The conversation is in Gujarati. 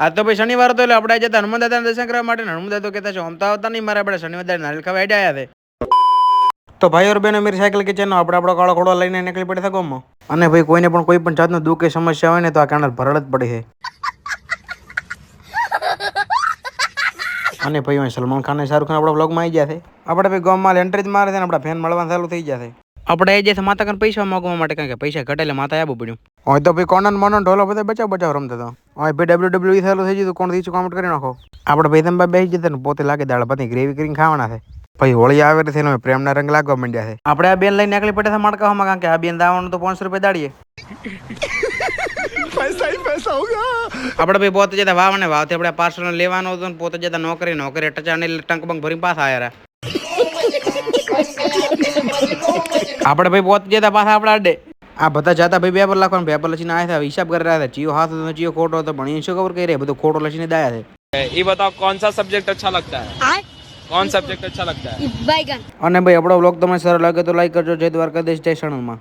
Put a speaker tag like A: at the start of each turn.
A: આ તો ભાઈ શનિવાર હતો એટલે આપણે જતા હનુમાન દાદાના દર્શન કરવા માટે. હનુમાન દાદા કહેતા છે આમ તો આવતા નહીં, મારે આપણે શનિવાર નારિયેલ ખાવા આડ્યા છે. તો ભાઈ और बहनों मेरी साइकिल के चैनल આપણે આપણો કાળો ઘોડો લઈને નીકળી પડે છે ગામમાં. અને ભાઈ કોઈને પણ કોઈ પણ જાતનું દુઃખ કે સમસ્યા હોય ને તો આ કેનાલ ભરડ જ પડે છે. અને ભાઈ સલમાન ખાન અને શાહરુખ ખાન આપણા વ્લોગમાં આવી ગયા છે. આપણે ભાઈ ગામમાં એન્ટ્રી જ મારે છે ને આપણા ફેન મળવાનું ચાલુ થઈ જશે. આપણે એ જે માતા કન પૈસા માંગવા માટે કારણ કે પૈસા ઘટે એટલે માતા આવવું પડ્યું. હોય તો ભાઈ કોણન મોનો ઢોલો બધા બચાવ રમતો હતો. હવે ભાઈ WWE ચાલુ થઈ ગયું, કોણ દીચું કોમેન્ટ કરી નાખો. આપણે ભાઈ તમે બેસી જતા ને પોતે લાગે દાળ ભાતની ગ્રેવી કરીને ખાવાના છે. ભાઈ હોળી આવે છે ને પ્રેમના રંગ લાગવા માંડ્યા છે. આપણે આ બેન લઈને નીકળી પડ્યા માડકામાં કારણ કે આ બેન દાવાનું તો 500 રૂપિયા દાડીએ. પૈસા ही पैसा होगा. આપણે ભાઈ પોતે જતા વાવ ને વાવથી આપણે પાર્સલ લેવાનો હતો ને પોતે જતા નોકરી ટચાને ટંક બંક ભરીને પાછા આવ્યા. આપણે ભાઈ પોતે જતા પાછા આપણા અડે આ બધા જતા ભાઈ પેપર લખવાનું પેપર લખીને આવ્યા હતા, હિસાબ કરી રહ્યા હતા. ચિયો હાથ હતો ચિયો ખોટો હતો, પણ એ શું ખબર કઈ રહ્યા બધું ખોટો લખીને દાયા છે.
B: ये बताओ कौन सा सब्जेक्ट अच्छा लगता है? कौन सब्जेक्ट अच्छा लगता है?
A: बैगन. અને ભાઈ આપણો વ્લોગ તમને સારો લાગે તો લાઈક કરજો. જય દ્વારકાધીશ, જય સણમાં.